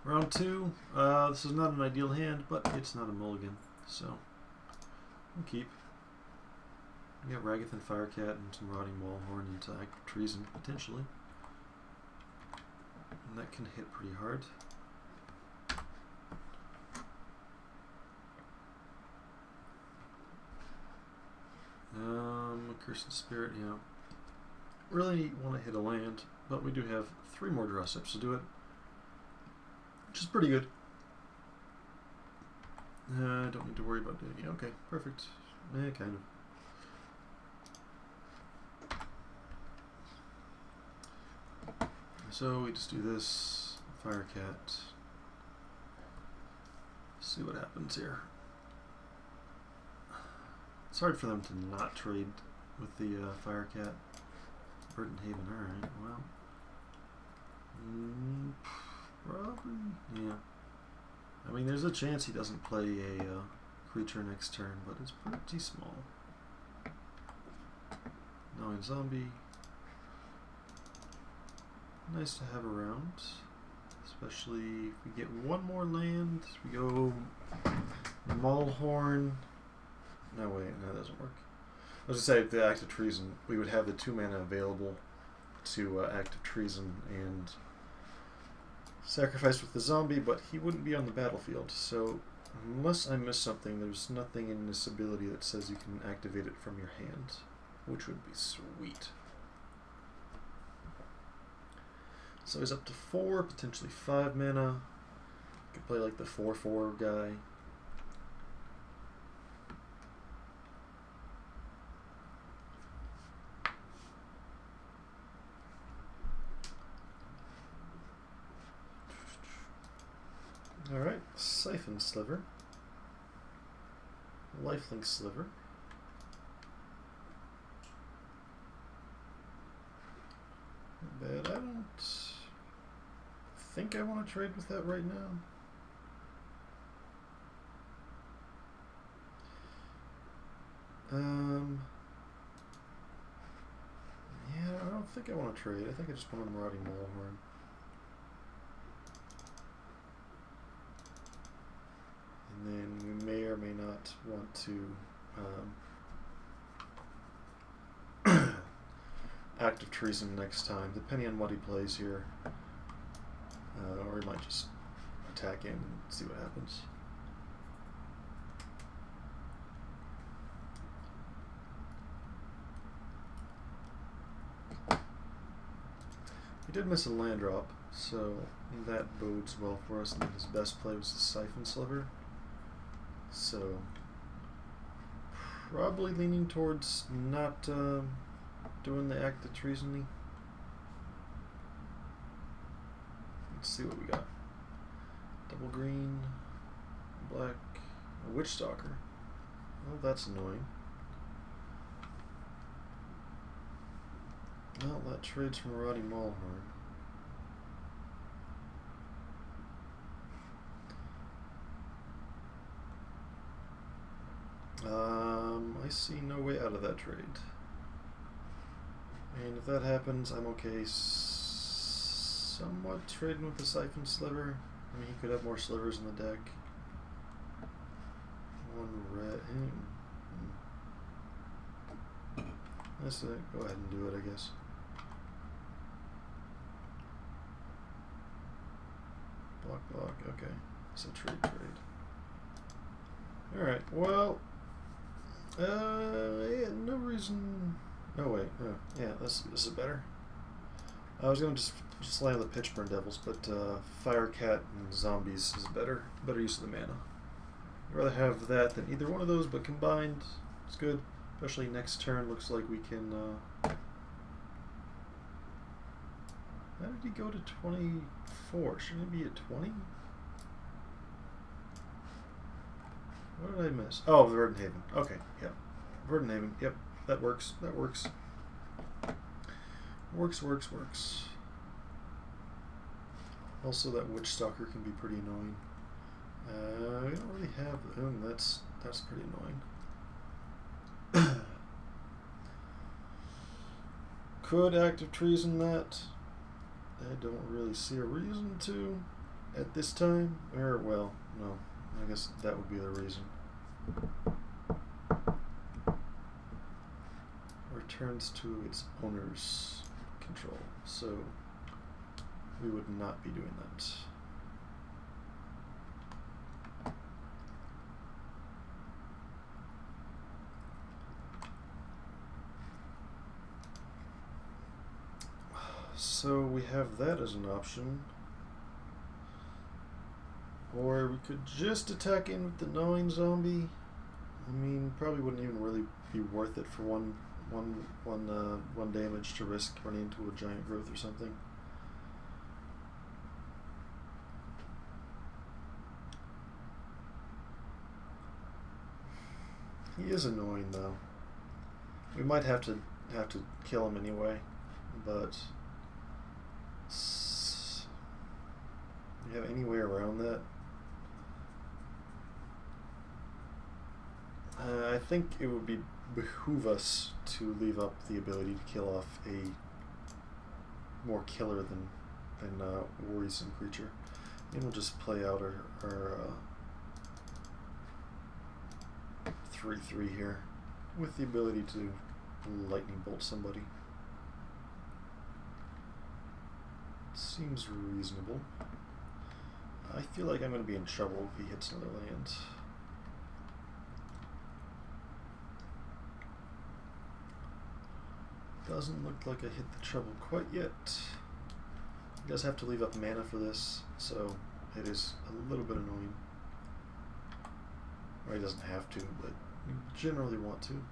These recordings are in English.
Round two. This is not an ideal hand, but it's not a mulligan, so we'll keep. We got Ragavan Firecat and some Rotting Maulhorn into Act of Treason, potentially. And that can hit pretty hard. Accursed Spirit, yeah. Really want to hit a land, but we do have 3 more draw steps to do it, which is pretty good. I don't need to worry about doing it. Okay, perfect. Kind of. So we just do this, Firecat. See what happens here. It's hard for them to not trade with the Firecat. Verdant Haven, alright, well. Probably, yeah. I mean, there's a chance he doesn't play a creature next turn, but it's pretty small. 9 zombie. Nice to have around. Especially if we get 1 more land. We go Maulhorn. No, wait, no, that doesn't work. I was going to say, the Act of Treason, we would have the 2 mana available to Act of Treason and sacrifice with the zombie, but he wouldn't be on the battlefield. So, unless I miss something, there's nothing in this ability that says you can activate it from your hand, which would be sweet. So he's up to 4, potentially 5 mana. Could play like the 4/4 guy. Alright, Siphon Sliver. Lifelink Sliver. But I don't think I want to trade with that right now. Yeah, I don't think I want to trade. I think I just want a Marauding Maulhorn. And then we may or may not want to Act of Treason next time, depending on what he plays here. Or he might just attack in and see what happens. He did miss a land drop, so that bodes well for us. And then his best play was the Siphon Sliver. So probably leaning towards not doing the Act of Treason-y. Let's see what we got. Double green, black, a Witch Stalker. Well, that's annoying. Well, that trades from Marauding Maulhorn. I see no way out of that trade. And if that happens, I'm okay somewhat trading with the Siphon Sliver. I mean, he could have more slivers in the deck. 1 red. Let's go ahead and do it, I guess. Block, okay. It's a trade. Alright, well, yeah, no reason. No, wait, yeah, this is better. I was going to just land the Pitchburn Devils, but Firecat and Zombies is better use of the mana. I'd rather have that than either one of those, but combined, it's good. Especially next turn, looks like we can. How did he go to 24? Shouldn't it be at 20? What did I miss? Oh, the Verdant Haven. Okay, yeah. Verdant Haven. Yep, that works. That works. Works. Also, that Witch Stalker can be pretty annoying. We don't really have. That's pretty annoying. Could Act of Treason that? I don't really see a reason to. at this time, or well, no, I guess that would be the reason. Returns to its owner's control, so we would not be doing that. So we have that as an option. Or we could just attack in with the gnawing zombie. I mean, probably wouldn't even really be worth it for one damage to risk running into a giant growth or something. He is annoying though. We might have to kill him anyway, but you have any way around that? I think it would behoove us to leave up the ability to kill off a more killer than worrisome creature, and we'll just play out our 3/3 here with the ability to lightning bolt somebody. Seems reasonable. I feel like I'm going to be in trouble if he hits another land. Doesn't look like I hit the trouble quite yet. He does have to leave up mana for this, so it is a little bit annoying. Or he doesn't have to, but you generally want to.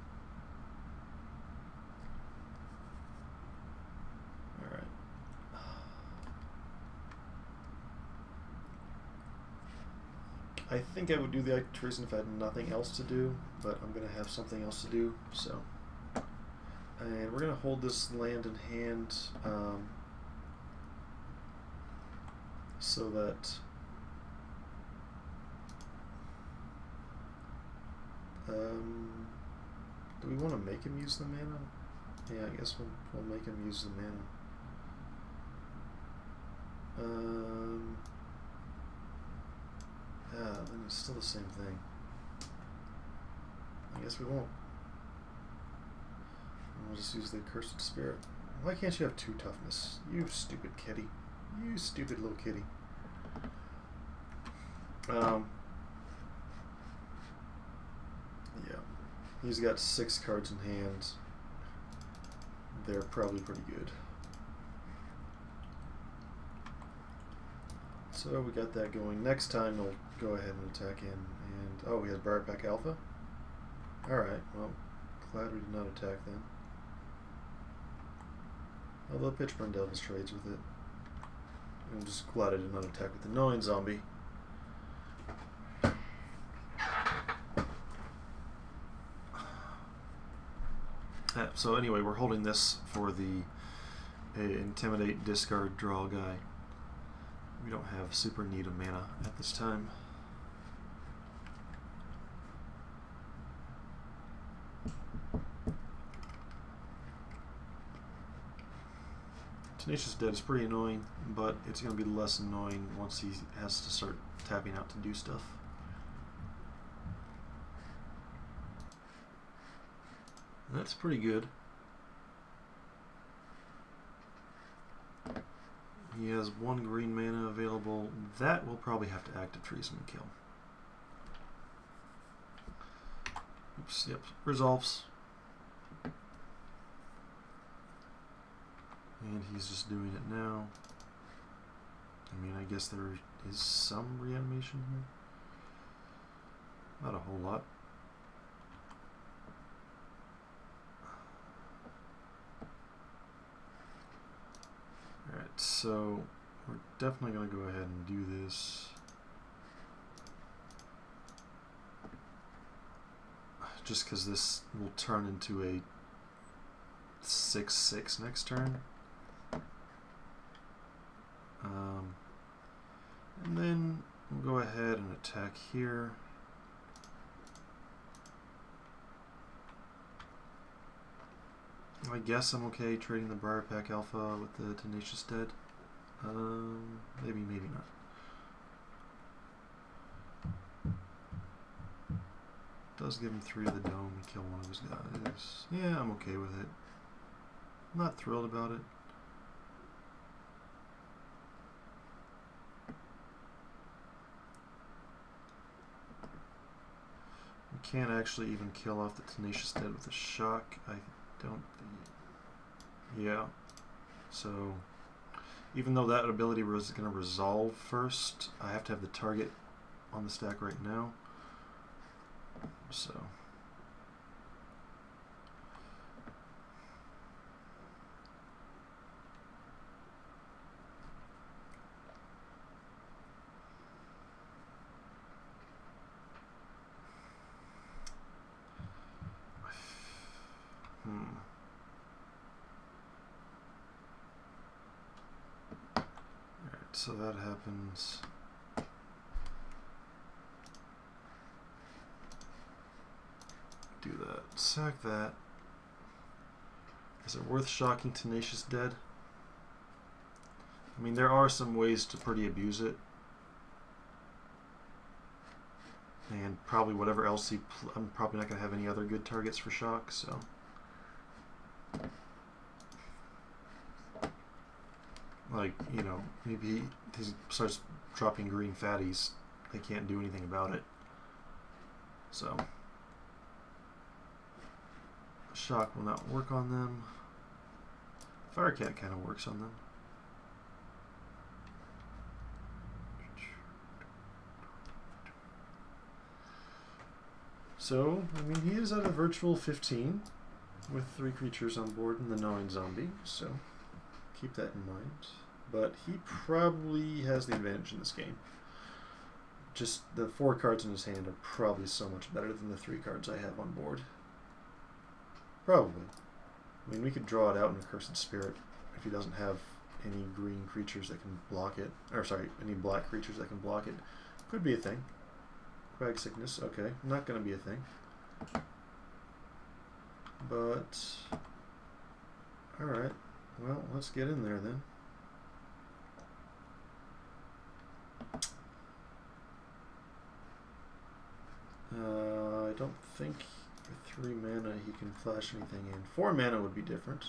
Alright. I think I would do the Eye to Treason if I had nothing else to do, but I'm going to have something else to do, so. And we're going to hold this land in hand so that do we want to make him use the mana? Yeah, I guess we'll make him use the mana. Then it's still the same thing. I guess we won't. We'll just use the Accursed Spirit. Why can't you have 2 toughness? You stupid kitty. You stupid little kitty. Yeah. He's got 6 cards in hand. They're probably pretty good. So we got that going. Next time we'll go ahead and attack in. And oh, he has Briarpack Alpha? Alright, well, glad we did not attack then. Although Pitchburn Devils trades with it. I'm just glad I did not attack with the gnawing zombie. So anyway, we're holding this for the Intimidate, Discard, Draw guy. We don't have super need of mana at this time. Tenacious Dead is pretty annoying, but it's going to be less annoying once he has to start tapping out to do stuff. That's pretty good. He has 1 green mana available. That will probably have to active Treason and kill. Oops, yep, resolves. And he's just doing it now. I mean, I guess there is some reanimation here. Not a whole lot. Alright, so we're definitely going to go ahead and do this. Just because this will turn into a 6/6 next turn. And then we'll go ahead and attack here. I guess I'm okay trading the Briarpack Alpha with the Tenacious Dead. Maybe, maybe not. let's give him 3 of the dome and kill one of his guys. Yeah, I'm okay with it. I'm not thrilled about it. We can't actually even kill off the Tenacious Dead with a shock. I don't think. Yeah. So, even though that ability was going to resolve first, I have to have the target on the stack right now. So. Alright, so that happens. Do that. Sack that. Is it worth shocking Tenacious Dead? I mean, there are some ways to pretty abuse it. And probably whatever else I'm probably not going to have any other good targets for shock, so. Like, you know, maybe he starts dropping green fatties. They can't do anything about it. So. Shock will not work on them. Firecat kind of works on them. So, I mean, he is at a virtual 15 with 3 creatures on board and the gnawing zombie, so keep that in mind. But he probably has the advantage in this game. Just the 4 cards in his hand are probably so much better than the 3 cards I have on board. Probably. I mean, we could draw it out in Accursed Spirit if he doesn't have any green creatures that can block it. Or, sorry, any black creatures that can block it. Could be a thing. Crag Sickness, okay. Not going to be a thing. But, alright. Well, let's get in there then. I don't think for 3 mana he can flash anything in. 4 mana would be different.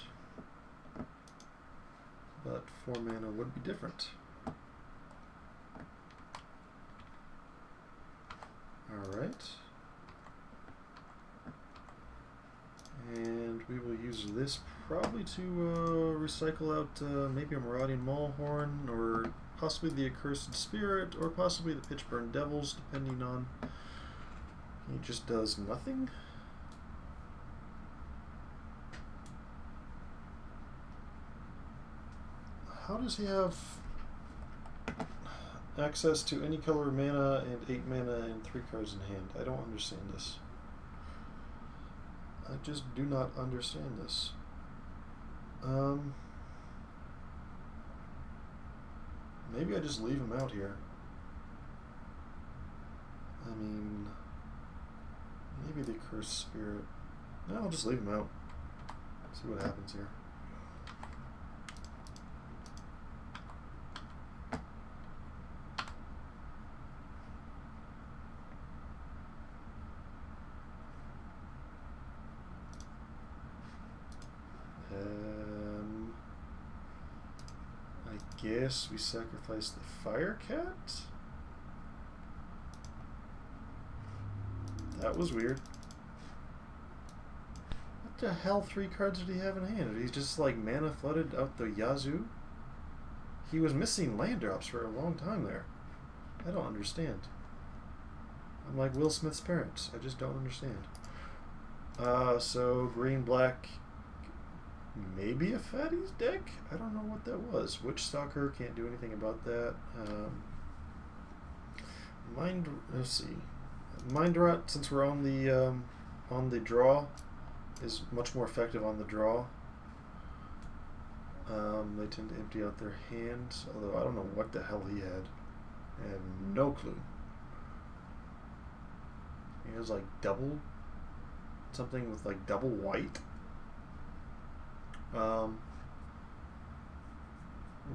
But 4 mana would be different. Alright. And we will use this probably to recycle out maybe a Marauding Maulhorn, or possibly the Accursed Spirit, or possibly the Pitchburn Devils, depending on... He just does nothing? How does he have access to any color mana and 8 mana and 3 cards in hand? I don't understand this. I just do not understand this. Maybe I just leave him out here. I mean, maybe the Cursed Spirit. No, I'll just leave him out. See what happens here. I guess we sacrifice the Firecat? That was weird. What the hell 3 cards did he have in hand? Did he just like mana flooded out the yazoo? He was missing land drops for a long time there. I don't understand. I'm like Will Smith's parents. I just don't understand. So green, black, maybe a Fatty's deck? I don't know what that was. Witchstalker, can't do anything about that. Let's see. Mind Rot, since we're on the draw, is much more effective on the draw. They tend to empty out their hand, although I don't know what the hell he had. I have no clue. He has like double, something with like double white.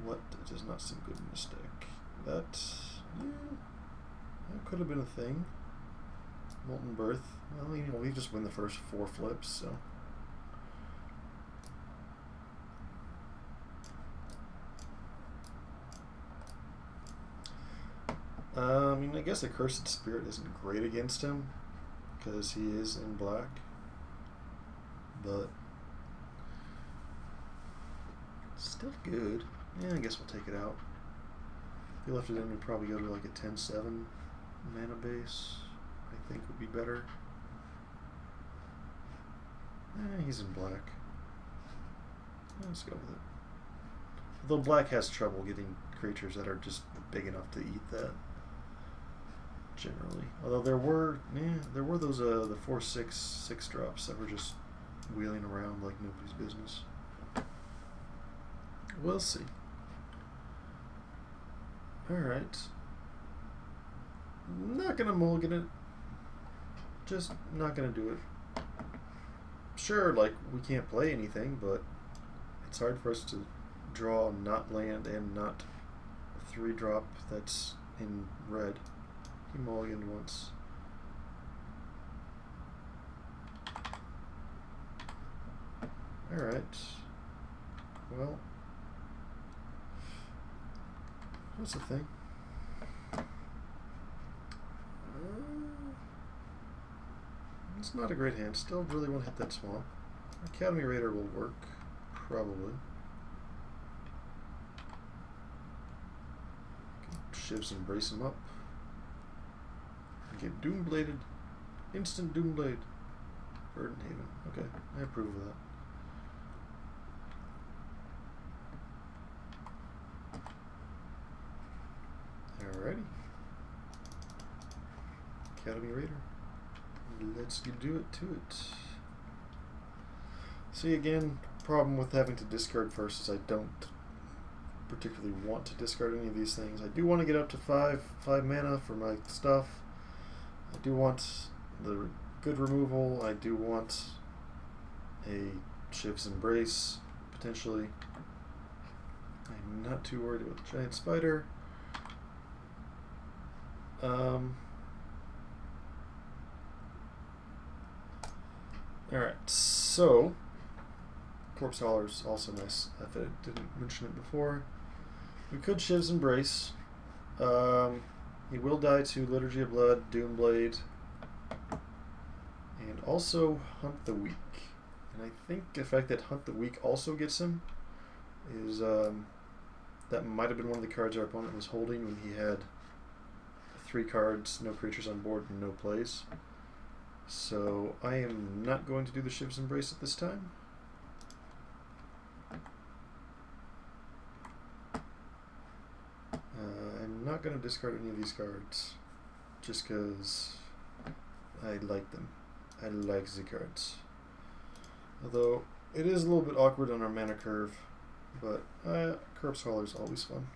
What does not seem good in this deck? That, yeah, that could have been a thing. Molten Birth. Well, we just win the first 4 flips, so. I mean, I guess the Cursed Spirit isn't great against him because he is in black, but still good. Yeah, I guess we'll take it out. If we left it in, we'd probably go to like a 10-7 mana base. I think would be better. He's in black. Let's go with it. Although black has trouble getting creatures that are just big enough to eat that. Generally, although there were those the 4/6 drops that were just wheeling around like nobody's business. We'll see. All right, not gonna mulligan it. Just not gonna do it. Sure, like we can't play anything, but it's hard for us to draw not land and not a 3-drop that's in red. He mulliganed once. Alright. Well, what's the thing? It's not a great hand. Still really want to hit that swamp. Academy Raider will work, probably. Shivs Embrace him up. Get Doombladed. Instant Doomblade. Verdant Haven. Okay, I approve of that. Alrighty. Academy Raider. Let's do it to it. See, again, problem with having to discard first is I don't particularly want to discard any of these things. I do want to get up to 5 mana for my stuff. I do want the good removal. I do want a Shiv's Embrace, potentially. I'm not too worried about the Giant Spider. Alright, so Corpse Hauler's also nice. If I didn't mention it before. We could Shiv's Embrace. He will die to Liturgy of Blood, Doomblade, and also Hunt the Weak. And I think the fact that Hunt the Weak also gets him is that might have been one of the cards our opponent was holding when he had 3 cards, no creatures on board, and no plays. So I am not going to do the Shiv's Embrace at this time. I'm not going to discard any of these cards just because I like them. I like the cards. Although it is a little bit awkward on our mana curve, but Corpse Hauler is always fun.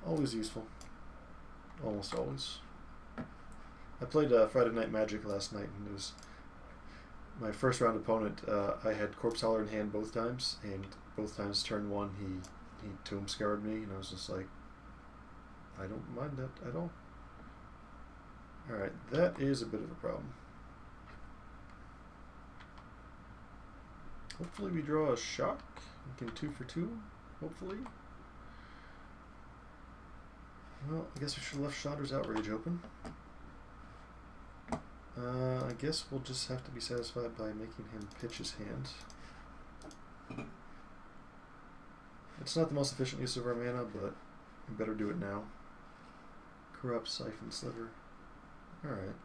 Always useful. Almost always. I played Friday Night Magic last night, and it was my first round opponent. I had Corpse Hauler in hand both times, and both times turn 1 he Tomb Scarred me, and I was just like, I don't mind that at all. Alright, that is a bit of a problem. Hopefully we draw a shock. We can 2 for 2, hopefully. Well, I guess we should have left Chandra's Outrage open. I guess we'll just have to be satisfied by making him pitch his hand. It's not the most efficient use of our mana, but we better do it now. Corrupt, Siphon, Sliver. Alright.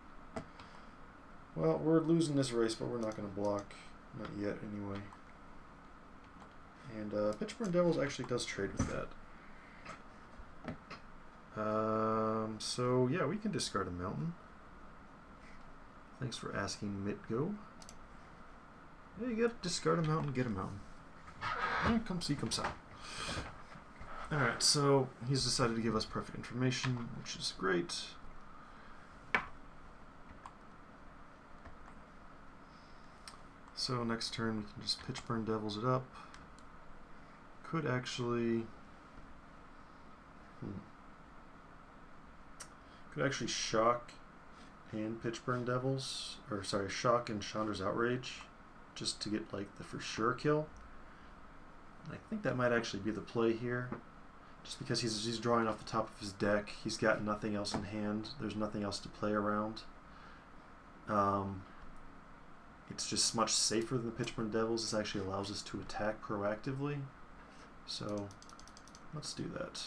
Well, we're losing this race, but we're not going to block. Not yet, anyway. And Pitchburn Devils actually does trade with that. So, yeah, we can discard a mountain. Thanks for asking, Mitgo. Yeah, you gotta discard a mountain, get a mountain. Yeah, come see, come out. Alright, so he's decided to give us perfect information, which is great. So next turn we can just Pitchburn Devils it up. Could actually... Could actually shock and Pitchburn Devils, or sorry, Shock and Chandra's Outrage, just to get like the for sure kill. And I think that might actually be the play here, just because he's drawing off the top of his deck. He's got nothing else in hand. There's nothing else to play around. It's just much safer than the Pitchburn Devils. This actually allows us to attack proactively. So let's do that.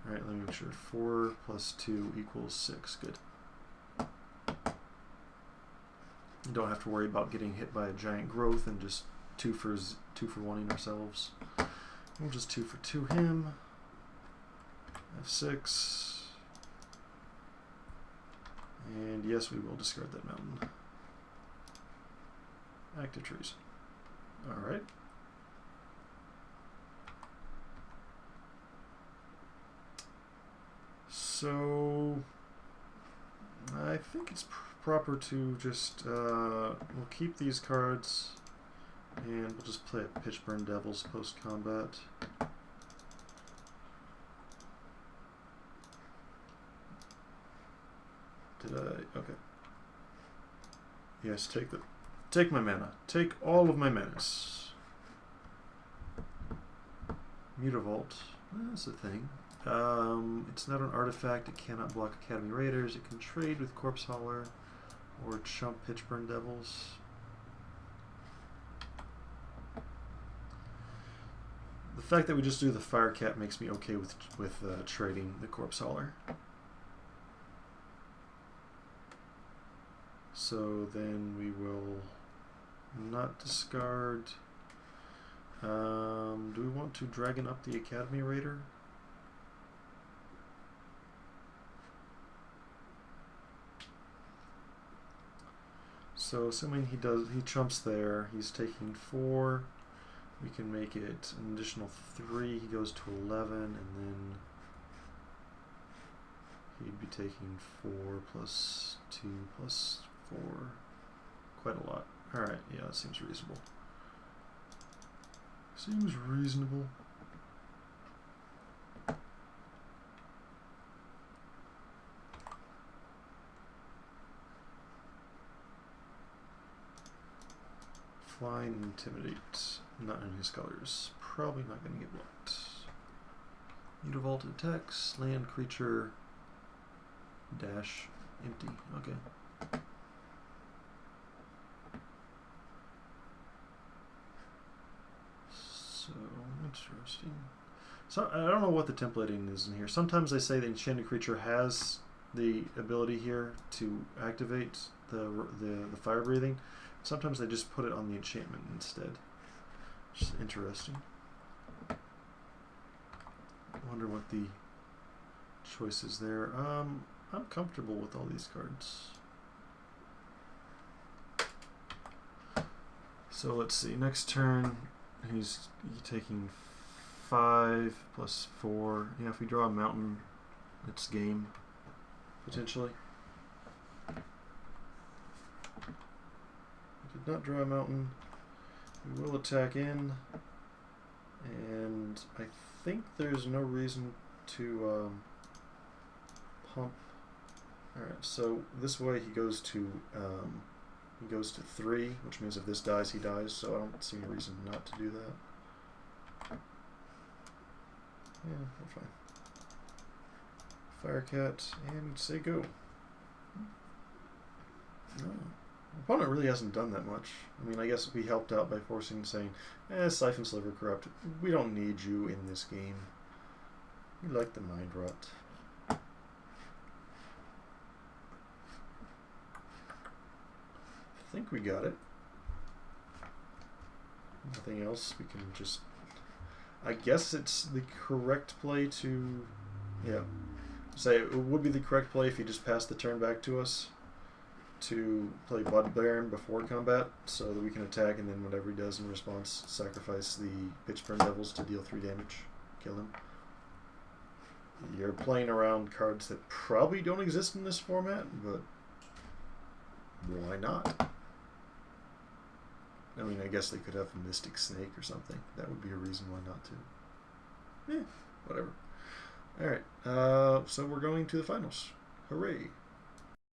Alright, let me make sure. 4 plus 2 equals 6. Good. You don't have to worry about getting hit by a giant growth and just 2 for 1-ing ourselves. We'll just 2 for 2 him. F6. And yes, we will discard that mountain. Active trees. Alright. So I think it's proper to just we'll keep these cards and we'll just play a Pitchburn Devils post-combat. Did I? Okay. Yes, take my mana. Take all of my manas. Mutavault. That's a thing. It's not an artifact. It cannot block Academy Raiders. It can trade with Corpse Hauler or chump Pitchburn Devils. The fact that we just do the Firecat makes me okay with trading the Corpse Hauler. So then we will not discard. Do we want to Dragon up the Academy Raider? So assuming he chumps there, he's taking 4. We can make it an additional 3. He goes to 11, and then he'd be taking 4 plus 2 plus 4. Quite a lot. Alright, yeah, that seems reasonable. Seems reasonable. Fly and Intimidate. Not in his colors. Probably not going to get blocked. Mutavault attacks. Land creature. Dash. Empty. Okay. So, interesting. So, I don't know what the templating is in here. Sometimes they say the enchanted creature has the ability here to activate the fire breathing. Sometimes they just put it on the enchantment instead. Which is interesting. I wonder what the choice is there. I'm comfortable with all these cards. So let's see. Next turn, he's taking 5 plus 4. Yeah, if we draw a mountain, it's game potentially. Did not draw a mountain. We will attack in, and I think there's no reason to pump. All right, so this way he goes to 3, which means if this dies, he dies. So I don't see any reason not to do that. Yeah, we're fine. Firecat and say go. No. Opponent really hasn't done that much. I mean, I guess we helped out by saying, Siphon Sliver Corrupt, we don't need you in this game. We like the Mind Rot. I think we got it. Nothing else. We can just... I guess it's the correct play to... Yeah. Say it would be the correct play if you just passed the turn back to us, to play Blood Baron before combat, so that we can attack, and then whatever he does in response, sacrifice the Pitchburn Devils to deal 3 damage, kill him. You're playing around cards that probably don't exist in this format, but why not? I mean, I guess they could have a Mystic Snake or something. That would be a reason why not to. Whatever. Alright, so we're going to the finals. Hooray!